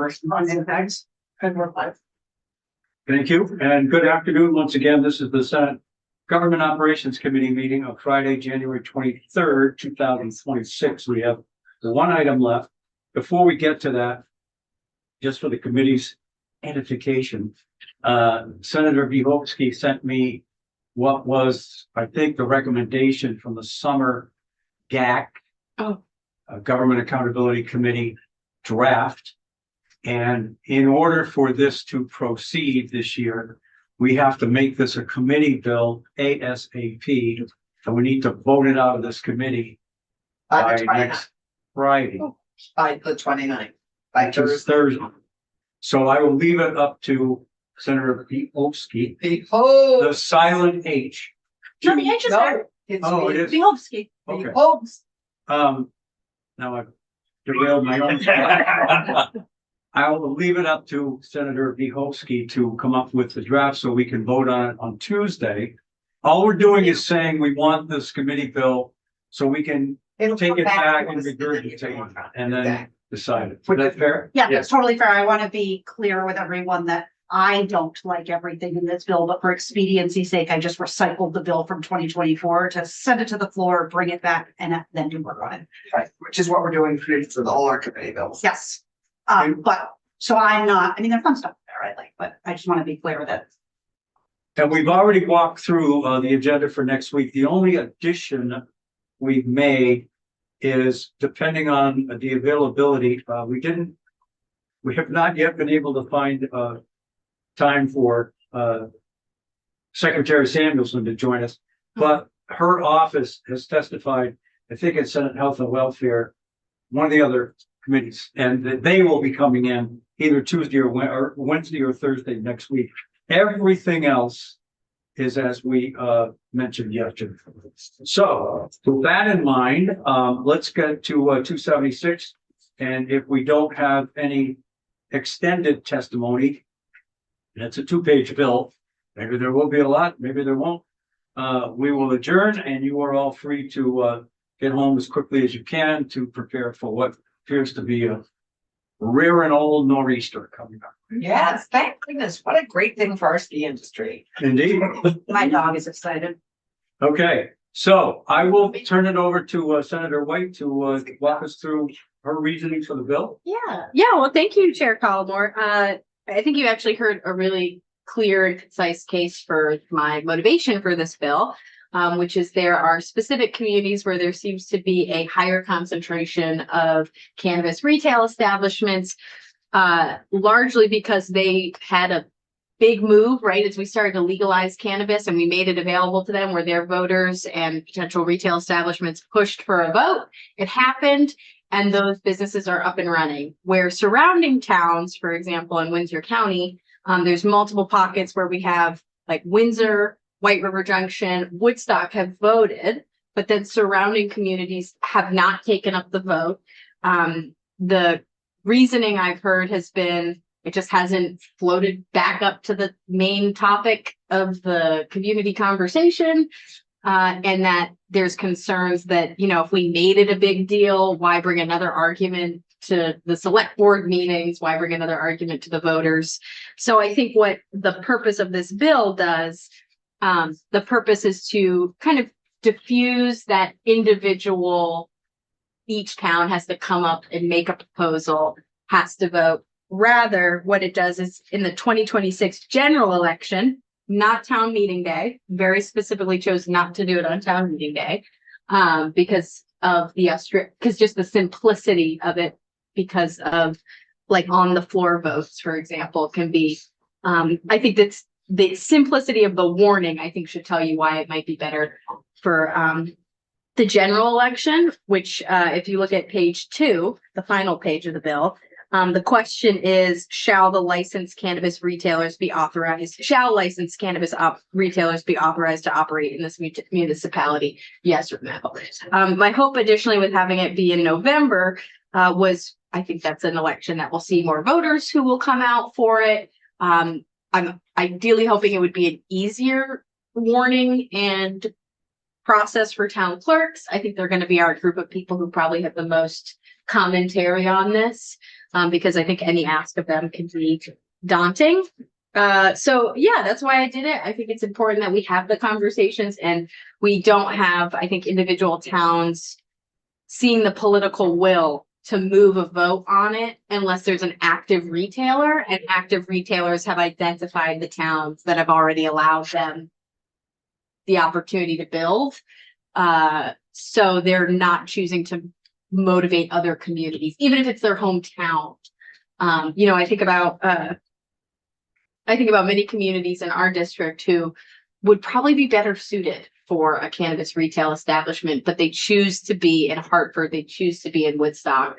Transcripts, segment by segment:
course, on impacts. And we're live. Thank you, and good afternoon once again. This is the Senate Government Operations Committee meeting of Friday, January 23rd, 2026. We have one item left. Before we get to that, just for the committee's edification, Senator Vyhovsky sent me what was, I think, the recommendation from the summer GAC, Government Accountability Committee draft. And in order for this to proceed this year, we have to make this a committee bill ASAP. And we need to vote it out of this committee By by the next Friday, By the 29th. which is Thursday. So I will leave it up to Senator Vyhovsky, Behold. the silent H. No, the H is there. It's Oh, it is. Vyhovsky. Okay. Behold. Now I've derailed my own. I will leave it up to Senator Vyhovsky to come up with the draft so we can vote on it on Tuesday. All we're doing is saying we want this committee bill so we can It'll take come it back to and us and then you can regurgitate work it on it. and then Exactly. decide it. Is that fair? Yeah, Yes. that's totally fair. I want to be clear with everyone that I don't like everything in this bill, but for expediency's sake, I just recycled the bill from 2024 to send it to the floor, bring it back, and then do work on it. Right, which is what we're doing for all our committee bills. Yes. But, so I'm not, I mean, there's fun stuff there I like, but I just want to be clear with it. And we've already walked through the agenda for next week. The only addition we've made is depending on the availability. We have not yet been able to find time for Secretary Samuelson to join us, but her office has testified, I think it's Senate Health and Welfare, one of the other committees, and that they will be coming in either Tuesday or Wednesday or Thursday next week. Everything else is as we mentioned yesterday. So with that in mind, let's get to 276. And if we don't have any extended testimony, and it's a 2-page bill, maybe there will be a lot, maybe there won't. We will adjourn and you are all free to get home as quickly as you can to prepare for what appears to be a rare and old nor'easter coming up. Yes, thank goodness. What a great thing for our ski industry. Indeed. My dog is excited. Okay, so I will turn it over to Senator White to walk us through her reasoning for the bill. Yeah. Well, thank you, Chair Collmore. I think you actually heard a really clear and concise case for my motivation for this bill, which is there are specific communities where there seems to be a higher concentration of cannabis retail establishments, largely because they had a big move, right, as we started to legalize cannabis and we made it available to them, where their voters and potential retail establishments pushed for a vote. It happened. And those businesses are up and running. Where surrounding towns, for example, in Windsor County, there's multiple pockets where we have like Windsor, White River Junction, Woodstock have voted, but then surrounding communities have not taken up the vote. The reasoning I've heard has been it just hasn't floated back up to the main topic of the community conversation. And that there's concerns that, you know, if we made it a big deal, why bring another argument to the select board meetings? Why bring another argument to the voters? So I think what the purpose of this bill does, the purpose is to kind of diffuse that individual, each town has to come up and make a proposal, has to vote. Rather, what it does is in the 2026 general election, not town meeting day, very specifically chose not to do it on town meeting day, because of the because just the simplicity of it, because of like on the floor votes, for example, can be, I think that's the simplicity of the warning, I think should tell you why it might be better for the general election, which if you look at page 2, the final page of the bill, the question is, shall licensed cannabis retailers be authorized to operate in this municipality? Yes or no? My hope additionally with having it be in November was, I think that's an election that will see more voters who will come out for it. I'm ideally hoping it would be an easier warning and process for town clerks. I think they're going to be our group of people who probably have the most commentary on this. because I think any ask of them can be daunting. So yeah, that's why I did it. I think it's important that we have the conversations and we don't have, I think, individual towns seeing the political will to move a vote on it unless there's an active retailer, and active retailers have identified the towns that have already allowed them the opportunity to build. So they're not choosing to motivate other communities, even if it's their hometown. I think about many communities in our district who would probably be better suited for a cannabis retail establishment, but they choose to be in Hartford, they choose to be in Woodstock,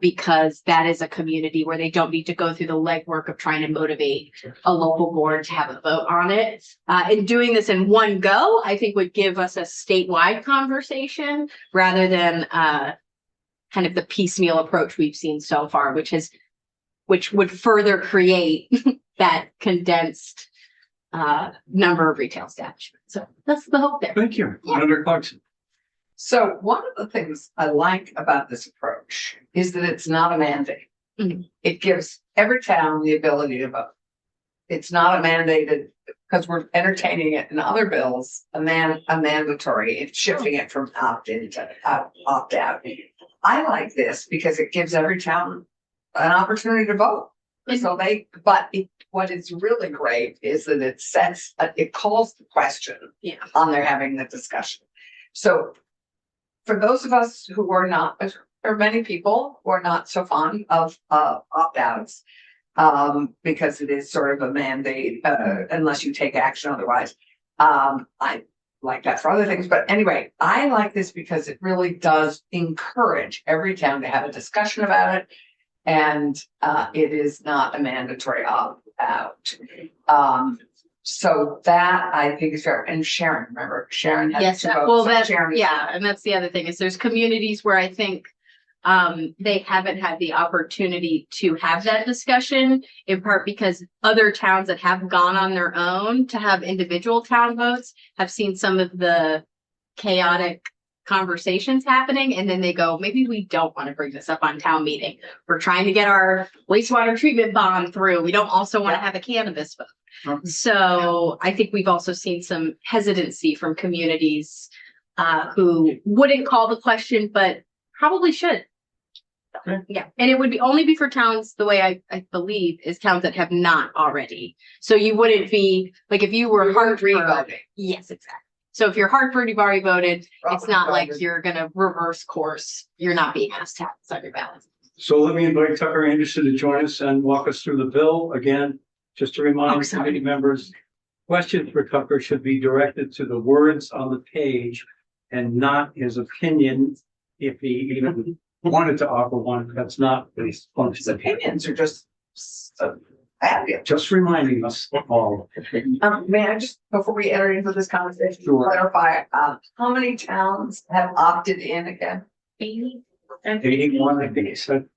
because that is a community where they don't need to go through the legwork of trying to motivate a local board to have a vote on it. And doing this in one go, I think would give us a statewide conversation rather than kind of the piecemeal approach we've seen so far, which would further create that condensed number of retail establishments. So that's the hope there. Thank you. Yeah. Senator Clarkson. So one of the things I like about this approach is that it's not a mandate. Mhm. It gives every town the ability to vote. It's not a mandated, because we're entertaining it in other bills, a mandatory, it's shifting it from opt-in to opt-out. I like this because it gives every town an opportunity to vote. So what is really great is that it calls the question Yeah. on their having the discussion. So for those of us who are not, or many people who are not so fond of opt-outs, because it is sort of a mandate, unless you take action otherwise. I like that for other things, but anyway, I like this because it really does encourage every town to have a discussion about it. And it is not a mandatory opt-out. So that I think is fair. And Sharon, remember, Sharon had Yes, to vote. well, So that, Sharon is- yeah, and that's the other thing is there's communities where I think they haven't had the opportunity to have that discussion, in part because other towns that have gone on their own to have individual town votes have seen some of the chaotic conversations happening, and then they go, maybe we don't want to bring this up on town meeting. We're trying to get our wastewater treatment bond through. We don't also want to have a cannabis vote. So I think we've also seen some hesitancy from communities who wouldn't call the question, but probably should. Okay. Yeah, and it would only be for towns, the way I believe, is towns that have not already. So you wouldn't be, like, if you were We weren't Hartford. re-voting. Yes, exactly. So if you're Hartford, you've already voted. It's Robert not like voted. you're gonna reverse course. You're not being asked to have this on your ballot. So let me invite Tucker Anderson to join us and walk us through the bill. Again, just to Oh, remind sorry. committee members, questions for Tucker should be directed to the words on the page and not his opinion. If he even wanted to offer one, that's not his His function. opinions are just so fabulous. Just reminding us all. May I just, before we enter into this conversation, Sure. clarify, how many towns have opted in again? 81, I think he said.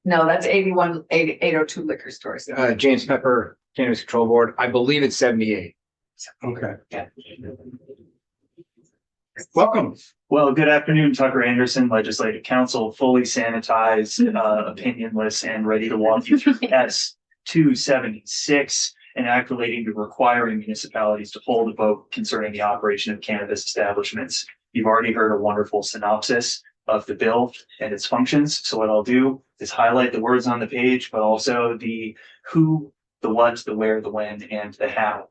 No, that's 802 liquor stores. James Pepper, Cannabis Control Board. I believe it's 78. Okay. Yeah. Welcome. Well, good afternoon, Tucker Anderson, Legislative Counsel, fully sanitized, opinionless, and ready to walk you through S 276, an act relating to requiring municipalities to hold a vote concerning the operation of cannabis establishments. You've already heard a wonderful synopsis of the bill and its functions. So what I'll do is highlight the words on the page, but also the who, the what, the where, the when, and the how.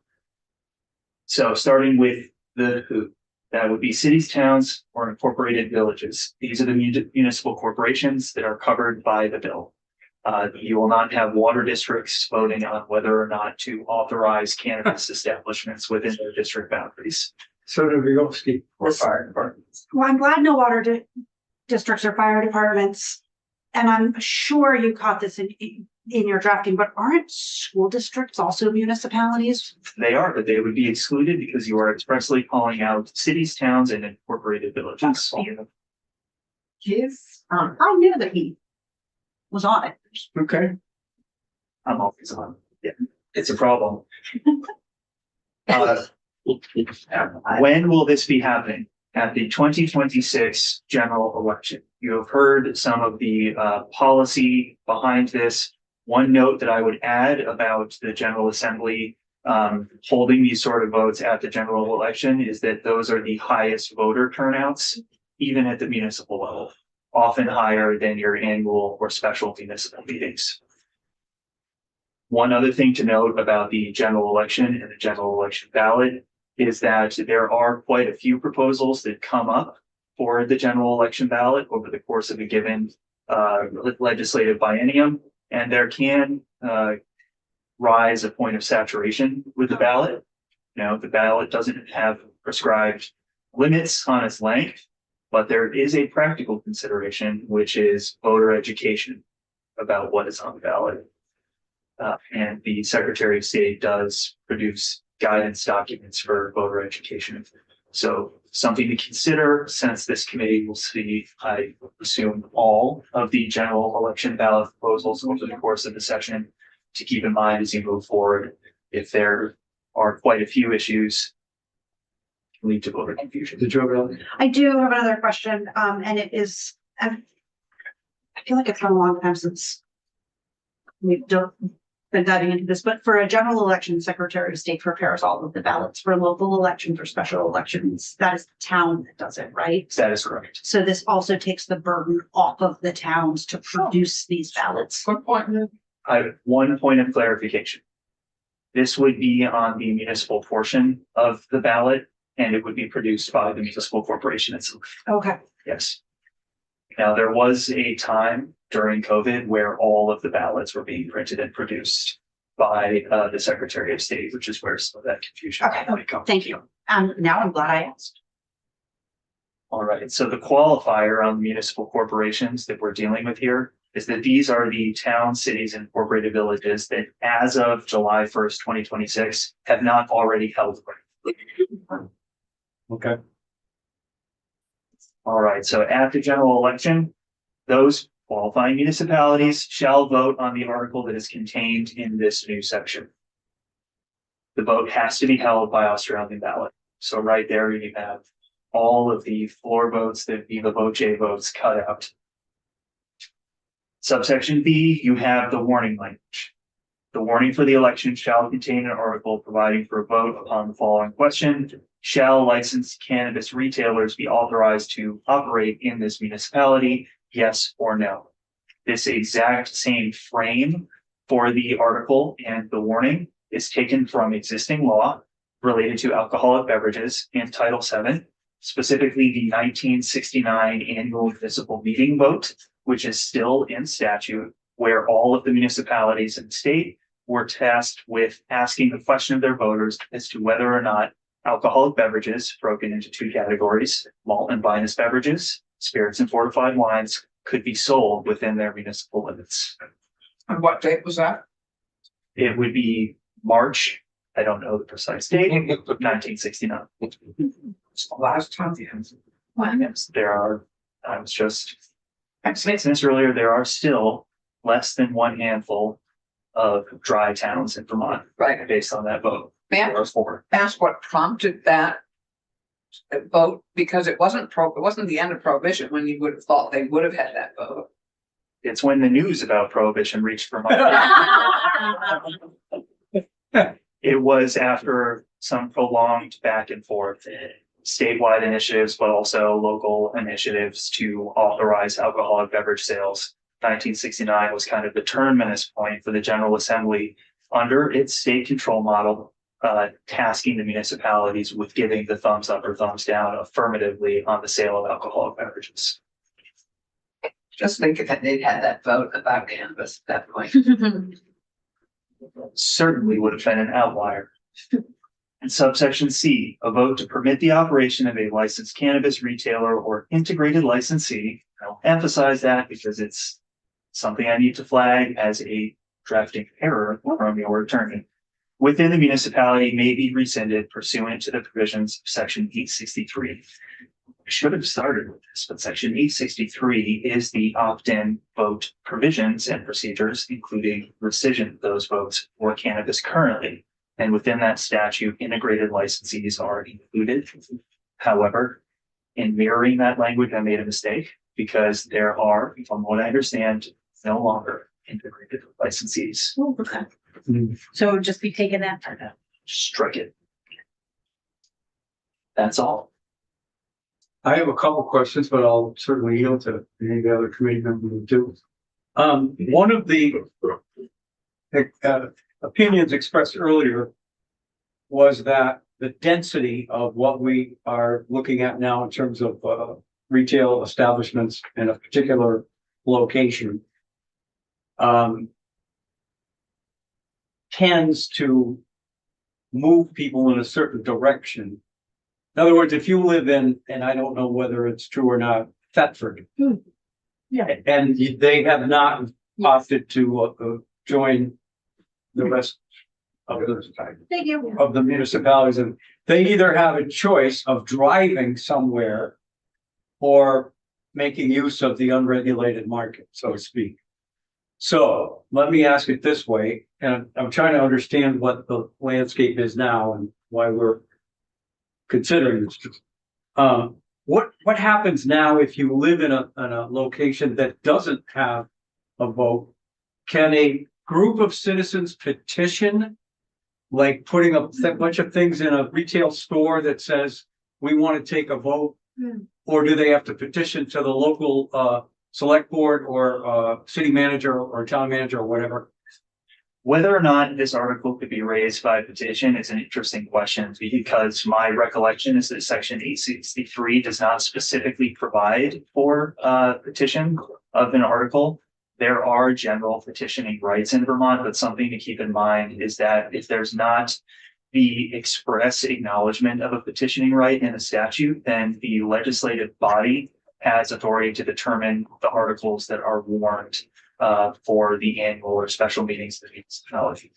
So starting with the who. That would be cities, towns, or incorporated villages. These are the municipal corporations that are covered by the bill. You will not have water districts voting on whether or not to authorize cannabis establishments within their district boundaries. Senator Vigilsky. Or fire departments. Well, I'm glad no water districts or fire departments. And I'm sure you caught this in your drafting, but aren't school districts also municipalities? They are, but they would be excluded because you are expressly calling out cities, towns, and incorporated villages. His, I knew that he was on it. Okay. I'm always on. Yeah, it's a problem. When will this be happening? At the 2026 general election, you have heard some of the policy behind this. One note that I would add about the General Assembly holding these sort of votes at the general election is that those are the highest voter turnouts, even at the municipal level, often higher than your annual or special municipal meetings. One other thing to note about the general election and the general election ballot is that there are quite a few proposals that come up for the general election ballot over the course of a given legislative biennium, and there can rise a point of saturation with the ballot. Now, the ballot doesn't have prescribed limits on its length, but there is a practical consideration, which is voter education about what is on the ballot. And the Secretary of State does produce guidance documents for voter education. So something to consider, since this committee will see, I assume, all of the general election ballot proposals over the course of the session, to keep in mind as you move forward. If there are quite a few issues, lead to voter confusion. Did you have another? I do have another question, and it is, I feel like it's been a long time since we've been diving into this, but for a general election, Secretary of State prepares all of the ballots for local elections or special elections. That is the town that does it, right? That is correct. So this also takes the burden off of the towns to produce these ballots. Good point. I have one point of clarification. This would be on the municipal portion of the ballot, and it would be produced by the municipal corporation itself. Okay. Yes. Now, there was a time during COVID where all of the ballots were being printed and produced by the Secretary of State, which is where some of that confusion Okay. might come. Thank you. Now I'm glad I asked. All right, so the qualifier on municipal corporations that we're dealing with here is that these are the towns, cities, and incorporated villages that as of July 1st, 2026, have not already held. Okay. All right, so at the general election, those qualifying municipalities shall vote on the article that is contained in this new section. The vote has to be held by Australian ballot. So right there, you have all of the floor votes, the viva voce votes cut out. Subsection B, you have the warning language. The warning for the election shall contain an article providing for a vote upon the following question: shall licensed cannabis retailers be authorized to operate in this municipality? Yes or no? This exact same frame for the article and the warning is taken from existing law related to alcoholic beverages in Title VII, specifically the 1969 annual municipal meeting vote, which is still in statute, where all of the municipalities in the state were tasked with asking the question of their voters as to whether or not alcoholic beverages, broken into two categories, malt and vinous beverages, spirits and fortified wines, could be sold within their municipal limits. And what date was that? It would be March, I don't know the precise date, 1969. It's the last time the end. Yes, there are, I was just saying this earlier, there are still less than one handful of dry towns in Vermont, Right. based on that vote. May There I are four. ask what prompted that vote? Because it wasn't the end of prohibition when you would have thought they would have had that vote. It's when the news about prohibition reached Vermont. It was after some prolonged back and forth, statewide initiatives, but also local initiatives to authorize alcoholic beverage sales. 1969 was kind of the terminus point for the General Assembly under its state control model, tasking the municipalities with giving the thumbs up or thumbs down affirmatively on the sale of alcoholic beverages. Just think if they'd had that vote about cannabis at that point. Certainly would have been an outlier. And subsection C, a vote to permit the operation of a licensed cannabis retailer or integrated licensee. I'll emphasize that because it's something I need to flag as a drafting error from your attorney. Within the municipality may be rescinded pursuant to the provisions of section 863. I should have started with this, but section 863 is the opt-in vote provisions and procedures, including rescission of those votes for cannabis currently. And within that statute, integrated licensees are included. However, in mirroring that language, I made a mistake because there are, from what I understand, no longer integrated licensees. Okay. So it would just be taken that. Strike it. That's all. I have a couple questions, but I'll certainly yield to any of the other committee members too. One of the opinions expressed earlier was that the density of what we are looking at now in terms of retail establishments in a particular location tends to move people in a certain direction. In other words, if you live in, and I don't know whether it's true or not, Thetford. Yeah. And they have not opted to join the rest of Thank you. the municipalities, and they either have a choice of driving somewhere or making use of the unregulated market, so to speak. So let me ask it this way, and I'm trying to understand what the landscape is now and why we're considering this. What happens now if you live in a location that doesn't have a vote? Can a group of citizens petition, like putting a bunch of things in a retail store that says, we want to take a vote? Or do they have to petition to the local select board or city manager or town manager or whatever? Whether or not this article could be raised by petition is an interesting question, because my recollection is that section 863 does not specifically provide for petition of an article. There are general petitioning rights in Vermont, but something to keep in mind is that if there's not the express acknowledgement of a petitioning right in a statute, then the legislative body has authority to determine the articles that are warned for the annual or special meetings of the municipality.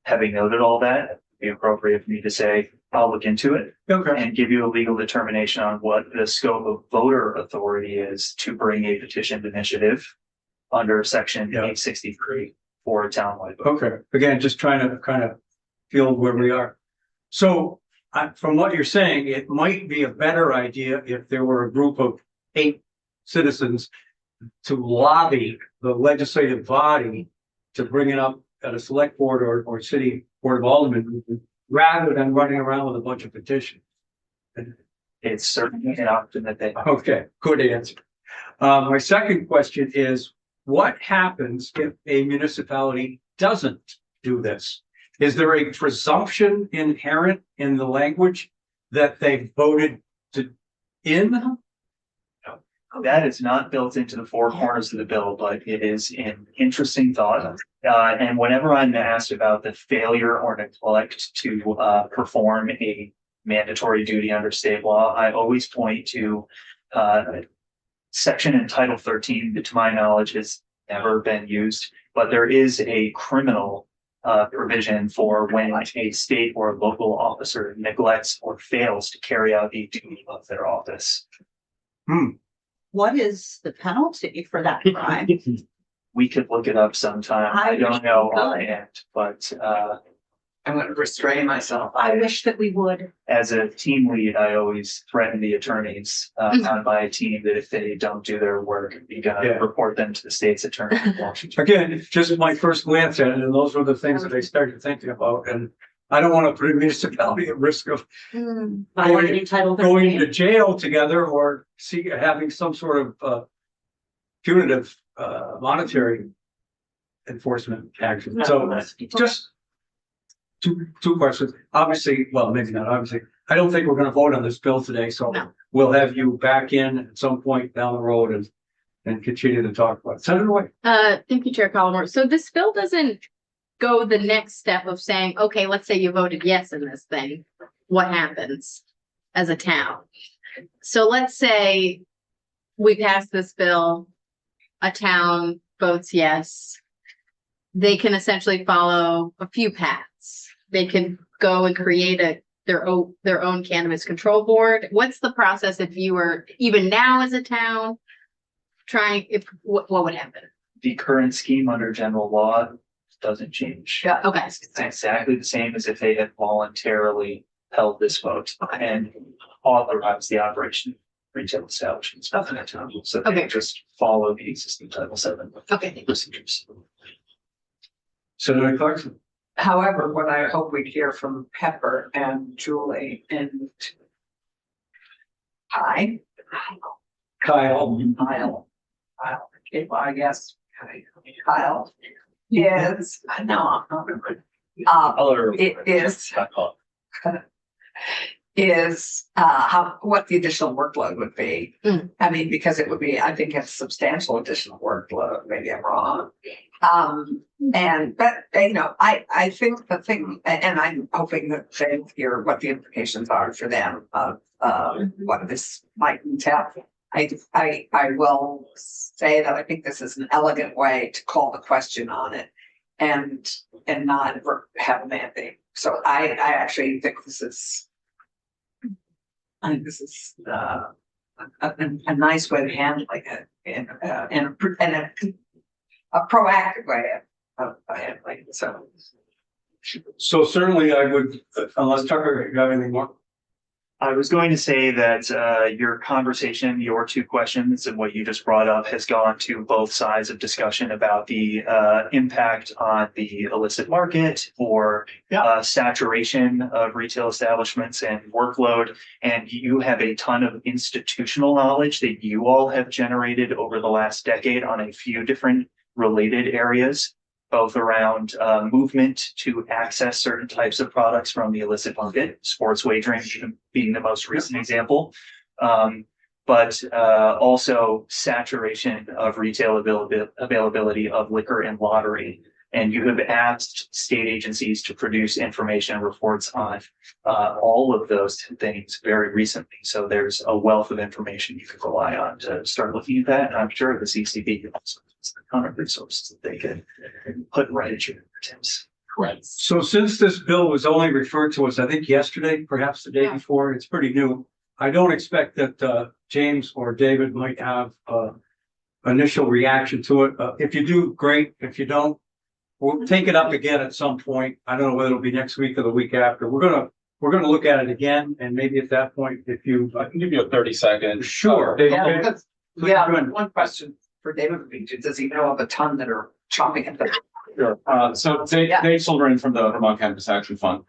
Having noted all that, it'd be appropriate for me to say, I'll look into it and give you a legal determination on what the scope of voter authority is to bring a petitioned initiative under section 863 for a townwide vote. Okay, again, just trying to kind of feel where we are. So from what you're saying, it might be a better idea if there were a group of 8 citizens to lobby the legislative body to bring it up at a select board or city board of aldermen, rather than running around with a bunch of petitions. It's certainly an option that they. Okay, good answer. My second question is, what happens if a municipality doesn't do this? Is there a presumption inherent in the language that they voted in? That is not built into the 4 corners of the bill, but it is an interesting thought. And whenever I'm asked about the failure or neglect to perform a mandatory duty under state law, I always point to section in Title 13 that, to my knowledge, has never been used, but there is a criminal provision for when a state or local officer neglects or fails to carry out the duty of their office. What is the penalty for that crime? We could look it up sometime. I don't know offhand, but I'm going to restrain myself. I wish that we would. as a team lead, I always threaten the attorneys on my team that if they don't do their work, you're gonna report them to the state's attorney in Washington. Again, just my first glance at it, and those were the things that I started thinking about, and I don't want to put a municipality at risk of Violating Title going 13. to jail together or having some sort of punitive monetary enforcement action. So just two questions. Obviously, well, maybe not obviously. I don't think we're going to vote on this bill today, so No. we'll have you back in at some point down the road and continue to talk about it. Send it away. Thank you, Chair Collmore. So this bill doesn't go the next step of saying, okay, let's say you voted yes in this thing. What happens as a town? So let's say we pass this bill, a town votes yes. They can essentially follow a few paths. They can go and create their own cannabis control board. What's the process if you were even now as a town what would happen? The current scheme under general law doesn't change. Yeah. Okay. It's exactly the same as if they had voluntarily held this vote and authorized the operation retail establishments within a town, so they Okay. just follow the existing Title VII Okay. procedures. Senator Clarkson. However, what I hope we hear from Pepper and Julie and Kyle, okay, well, I guess Kyle is, no, I'm not. It is how, what the additional workload would be. Mm. I mean, because it would be, I think it's substantial additional workload, maybe I'm wrong. But I think the thing, and I'm hoping that they hear what the implications are for them of what this might entail. I will say that I think this is an elegant way to call the question on it and not have a mandate. So I actually think this is, a nice way of handling it and a proactive way of handling it. So certainly I would, unless Tucker, you have anything more? I was going to say that your conversation, your two questions and what you just brought up has gone to both sides of discussion about the impact on the illicit market or saturation of retail establishments and workload. And you have a ton of institutional knowledge that you all have generated over the last decade on a few different related areas, both around movement to access certain types of products from the illicit market, sports wagering being the most recent example, but also saturation of retail availability of liquor and lottery. And you have asked state agencies to produce information reports on all of those things very recently. So there's a wealth of information you could rely on to start looking at that. And I'm sure the CCB also has a ton of resources that they could put right at your fingertips. Correct. So since this bill was only referred to us, I think yesterday, perhaps the day Yeah. before, it's pretty new. I don't expect that James or David might have initial reaction to it. If you do, great. If you don't, we'll take it up again at some point. I don't know whether it'll be next week or the week after. We're gonna look at it again, and maybe at that point, if you I can give you a 30-second. sure. Yeah, Please go ahead. one question for David would be, does he know of a ton that are chomping at the? Sure. So Yeah. Dave Silverman from the Vermont Cannabis Action Fund.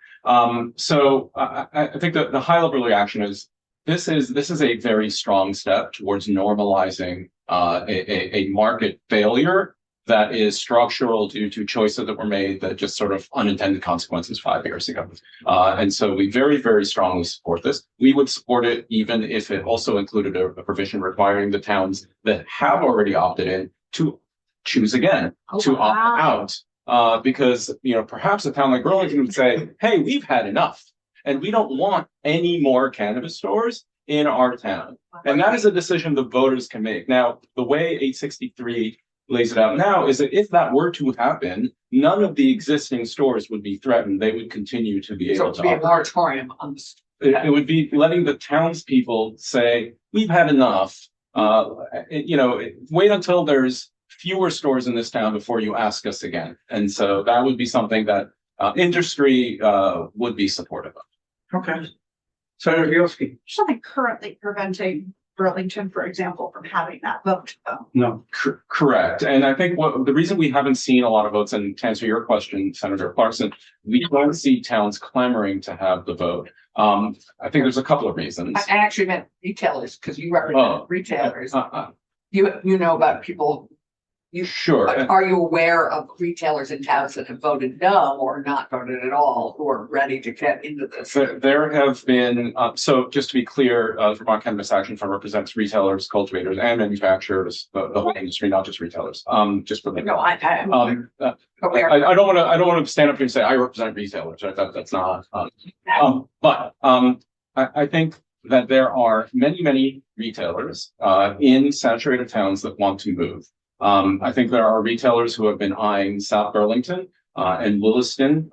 So I think that the high level reaction is this is a very strong step towards normalizing a market failure that is structural due to choices that were made that just sort of unintended consequences 5 years ago. And so we very, very strongly support this. We would support it even if it also included a provision requiring the towns that have already opted in to choose again, to opt out. Because, perhaps a town like Burlington would say, hey, we've had enough and we don't want any more cannabis stores in our town. And that is a decision the voters can make. Now, the way 863 lays it out now is that if that were to happen, none of the existing stores would be threatened. They would continue to be So able to to be a operate. moratorium on this. It would be letting the townspeople say, we've had enough. Wait until there's fewer stores in this town before you ask us again. And so that would be something that industry would be supportive of. Okay. Senator Bielski? There's nothing currently preventing Burlington, for example, from having that vote. No. Correct. And I think the reason we haven't seen a lot of votes, and to answer your question, Senator Clarkson, we don't see towns clamoring to have the vote. I think there's a couple of reasons. I actually meant retailers, because you represent retailers. You know about people. Sure. Are you aware of retailers in towns that have voted no or not voted at all, who are ready to get into this? There have been, so just to be clear, Vermont Cannabis Action Fund represents retailers, cultivators, and manufacturers, the whole industry, not just retailers. Just for the. No, I'm aware. I don't want to stand up here and say I represent retailers, right? That's not. But I think that there are many retailers in saturated towns that want to move. I think there are retailers who have been eyeing South Burlington and Williston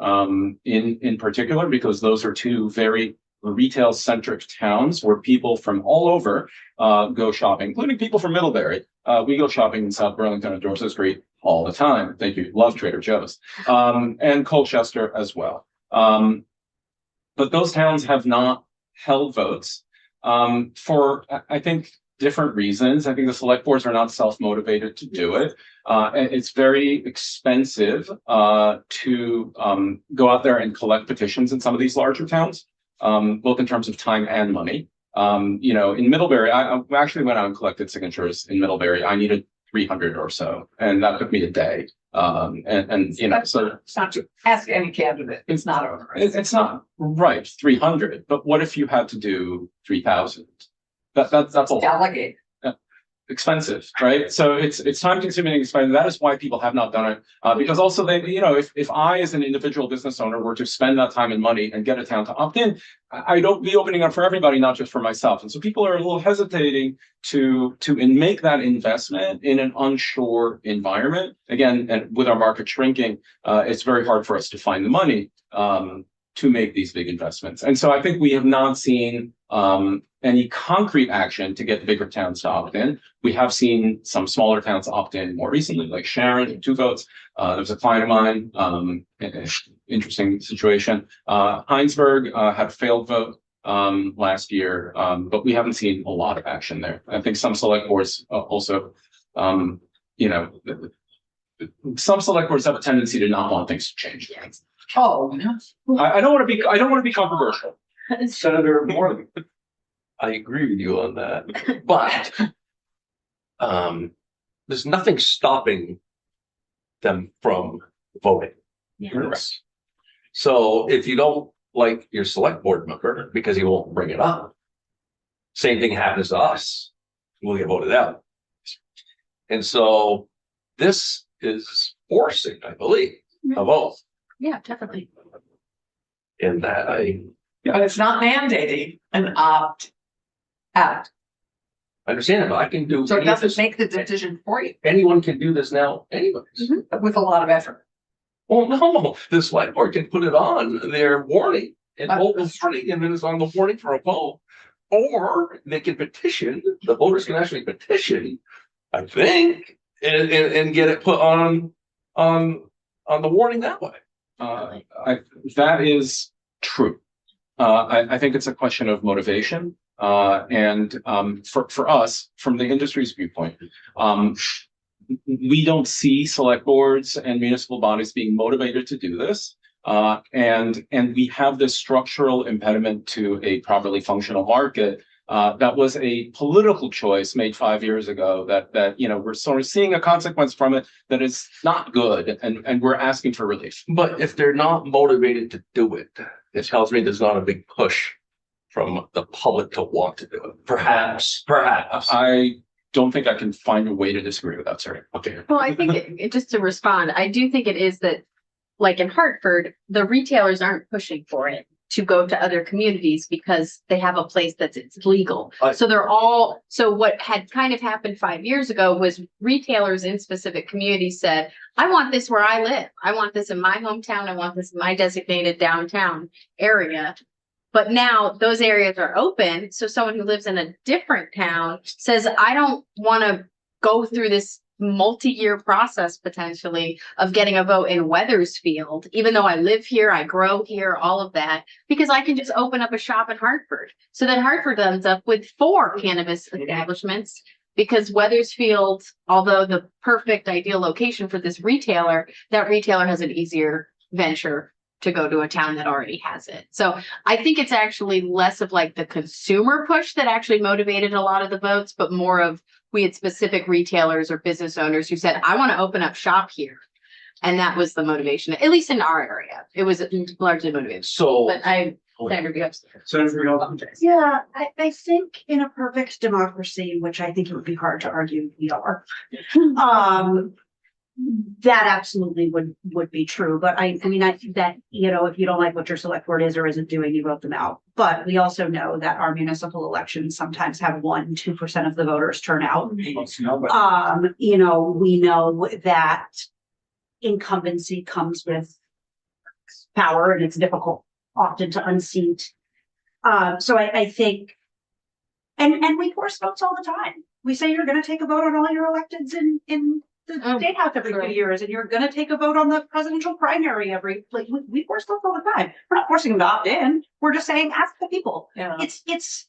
in particular, because those are two very retail centric towns where people from all over go shopping, including people from Middlebury. We go shopping in South Burlington and Dorset Street all the time. Thank you. Love Trader Joe's and Colchester as well. But those towns have not held votes. for, I think, different reasons. I think the select boards are not self-motivated to do it. And it's very expensive to go out there and collect petitions in some of these larger towns, both in terms of time and money. You know, in Middlebury, I actually went out and collected signatures in Middlebury. I needed 300 or so, and that took me a day. And you know, so It's not to ask any candidate, it's not over. it's not right, 300, but what if you had to do 3,000? That's a lot. Delegate. Expensive, right? So it's time consuming and expensive. That is why people have not done it. Because also they, you know, if I as an individual business owner were to spend that time and money and get a town to opt in, I don't be opening up for everybody, not just for myself. And so people are a little hesitating to make that investment in an unsure environment. Again, and with our market shrinking, it's very hard for us to find the money to make these big investments. And so I think we have not seen any concrete action to get bigger towns to opt in. We have seen some smaller towns opt in more recently, like Sharon, 2 votes. There's a client of mine, interesting situation. Heinsberg had a failed vote last year, but we haven't seen a lot of action there. I think some select boards also, you know, some select boards have a tendency to not want things to change. Oh, I don't want to be controversial. Senator Morley. I agree with you on that, but there's nothing stopping them from voting. Yes. So if you don't like your select board member because he won't bring it up, same thing happens to us. We'll get voted out. And so this is forcing, I believe, a vote. Yeah, definitely. In that but it's not mandating an opt out. I understand it, but I can do. So it any of doesn't this. make the decision for you Anyone can do this now anyways. with a lot of effort. Well, no, the select board can put it on their warning and vote the warning, and then it's on the warning for a vote. Or they can petition, the voters can actually petition, I think, and get it put on the warning that way. That is true. I think it's a question of motivation. And for us, from the industry's viewpoint, we don't see select boards and municipal bodies being motivated to do this. And we have this structural impediment to a properly functional market. That was a political choice made 5 years ago that you know, we're sort of seeing a consequence from it that is not good, and we're asking for relief. But if they're not motivated to do it, it tells me there's not a big push from the public to want to do it. Perhaps. I don't think I can find a way to disagree with that, sir. Okay. Well, I think just to respond, I do think it is that, like in Hartford, the retailers aren't pushing for it to go to other communities because they have a place that's it's legal. So what had kind of happened 5 years ago was retailers in specific communities said, I want this where I live. I want this in my hometown. I want this in my designated downtown area. But now those areas are open. So someone who lives in a different town says, I don't want to go through this multi-year process potentially of getting a vote in Wethersfield, even though I live here, I grow here, all of that, because I can just open up a shop in Hartford. So then Hartford ends up with 4 cannabis establishments because Wethersfield, although the perfect ideal location for this retailer, that retailer has an easier venture to go to a town that already has it. So I think it's actually less of like the consumer push that actually motivated a lot of the votes, but more of we had specific retailers or business owners who said, I want to open up shop here. And that was the motivation, at least in our area. It was largely motivated. So. But Senator Bibbs. Senator Young. Yeah, I think in a perfect democracy, which I think it would be hard to argue we are, that absolutely would be true. But I mean, I think that, you know, if you don't like what your select board is or isn't doing, you vote them out. But we also know that our municipal elections sometimes have 1-2% of the voters turn out. You know, we know that incumbency comes with power and it's difficult often to unseat. So I think, and we force votes all the time. We say you're going to take a vote on all your electeds in the state house every 2 years, and you're going to take a vote on the presidential primary we force votes all the time. We're not forcing them to opt in. We're just saying, ask the people. Yeah. It's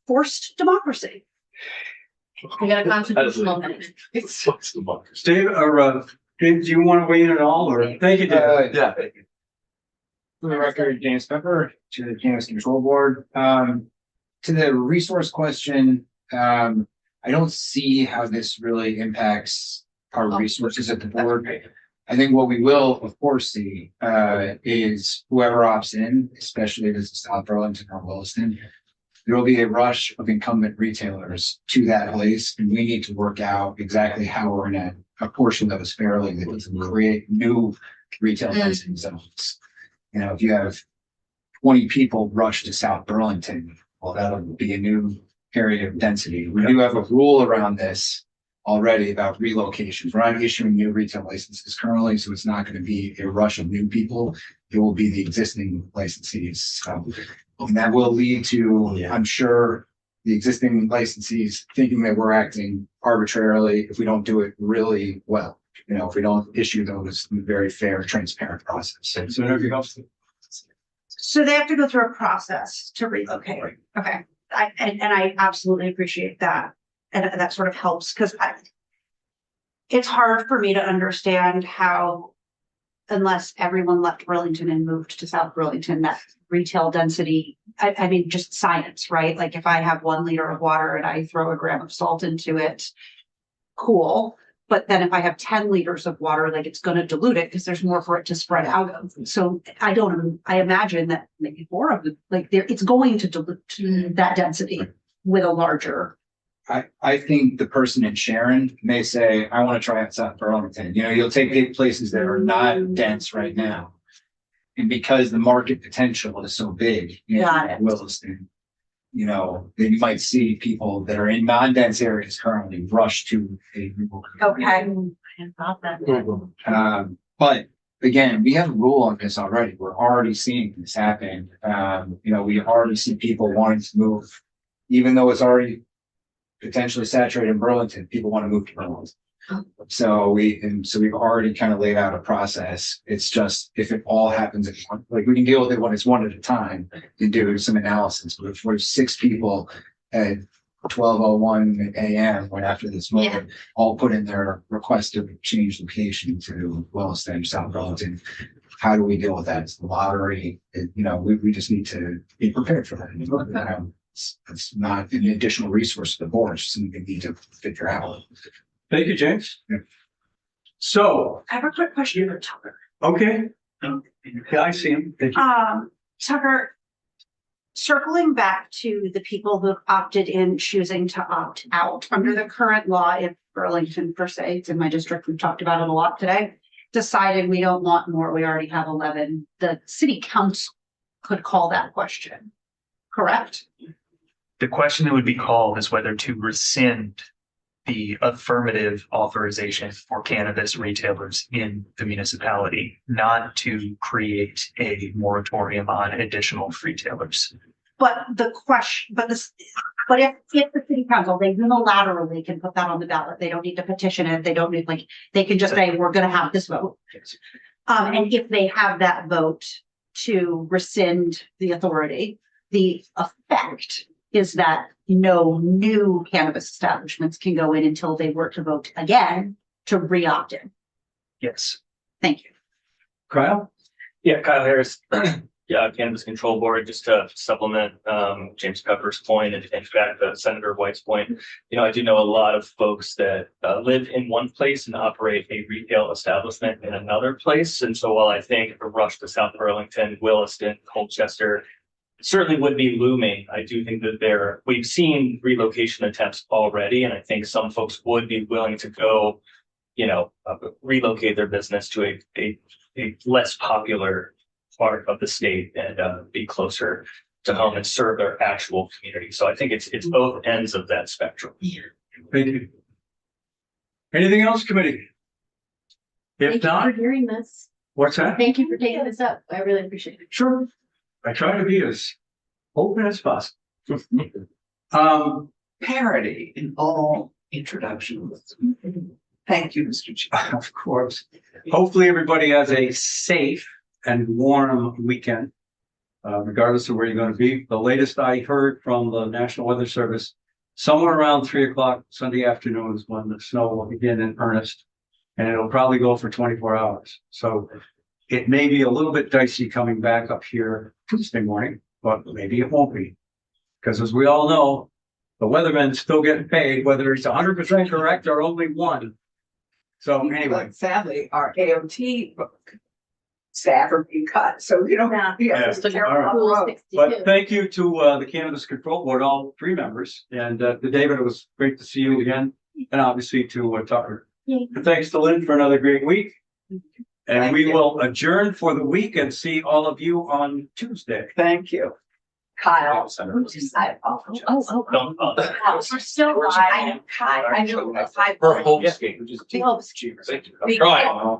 forced democracy. We got a constitutional minute. What's the market? Dave, Dave, do you want to weigh in at all, or? Thank you, Dave. Yeah. For the record, James Pepper to the Cannabis Control Board. To the resource question, I don't see how this really impacts our resources at the board. I think what we will, of course, see is whoever opts in, especially if it's South Burlington or Williston, there will be a rush of incumbent retailers to that place, and we need to work out exactly how we're going to apportion those fairly that doesn't create new retail density zones. You know, if you have 20 people rush to South Burlington, well, that'll be a new area of density. We do have a rule around this already about relocations. We're not issuing new retail licenses currently, so it's not going to be a rush of new people. It will be the existing licensees. So, and that will lead to, I'm sure, the existing licensees thinking that we're acting arbitrarily if we don't do it really well. You know, if we don't issue those in a very fair, transparent process. So everybody else. So they have to go through a process to relocate. Okay. And I absolutely appreciate that. And that sort of helps because it's hard for me to understand how, unless everyone left Burlington and moved to South Burlington, that retail density, I mean, just science, right? Like if I have 1 liter of water and I throw a gram of salt into it, cool. But then if I have 10 liters of water, like it's going to dilute it because there's more for it to spread out of. So I imagine that maybe more of it, like it's going to dilute that density with a larger. I think the person in Sharon may say, I want to try out South Burlington. You know, you'll take places that are not dense right now. And because the market potential is so big in Williston, you know, then you might see people that are in non-dense areas currently rush to a. Okay. But again, we have a rule on this already. We're already seeing this happen. You know, we already see people wanting to move, even though it's already potentially saturated in Burlington, people want to move to Burlington. So we've already kind of laid out a process. It's just if it all happens at once, like we can deal with it when it's one at a time and do some analysis. But if we're 6 people at 12:01 a.m. right after this moment, all put in their request to change location to Williston, South Burlington, how do we deal with that? It's the lottery. You know, we just need to be prepared for that. It's not an additional resource to the board. It's something we need to figure out. Thank you, James. So, I have a quick question for Tucker. okay. Yeah, I see him. Thank you. Tucker, circling back to the people who opted in choosing to opt out under the current law in Burlington, per se, it's in my district, we've talked about it a lot today, decided we don't want more, we already have 11. The city council could call that question, correct? The question that would be called is whether to rescind the affirmative authorization for cannabis retailers in the municipality, not to create a moratorium on additional retailers. But the question, but if the city council, they unilaterally can put that on the ballot, they don't need to petition it, they don't need, like, they can just say, we're gonna have this vote. And if they have that vote to rescind the authority, the effect is that no new cannabis establishments can go in until they were to vote again to re-opt in. Yes. Thank you. Kyle? Yeah, Kyle Harris, yeah, Cannabis Control Board, just to supplement James Pepper's point and in fact Senator White's point. You know, I do know a lot of folks that live in one place and operate a retail establishment in another place. And so while I think a rush to South Burlington, Williston, Colchester certainly would be looming, I do think that we've seen relocation attempts already, and I think some folks would be willing to go, you know, relocate their business to a less popular part of the state and be closer to home and serve their actual community. So I think it's both ends of that spectrum. Thank you. Anything else, committee? If Thank you not, for hearing this. what's that? Thank you for taking this up. I really appreciate it. Sure. I try to be as open as possible. Parity in all introductions. Thank you, Mr. Chair. Of course. Hopefully everybody has a safe and warm weekend. regardless of where you're gonna be. The latest I heard from the National Weather Service, somewhere around 3 o'clock Sunday afternoon is when the snow will begin in earnest. And it'll probably go for 24 hours. So it may be a little bit dicey coming back up here Tuesday morning, but maybe it won't be. Because as we all know, the weatherman's still getting paid, whether it's 100% correct or only one. So anyway, But sadly, our AOT staff are being cut, so we don't have. Yeah. to carry All right. on the Rule road. 62. but thank you to the Cannabis Control Board, all 3 members. And to David, it was great to see you again. And obviously to Tucker. Yay. And thanks to Lynn for another great week. And Thank we you. will adjourn for the week and see all of you on Tuesday. Thank you. Kyle. I apologize. Don't, We're still, I know, I know. Her home state, which is cheaper. Thank you. Be- Right.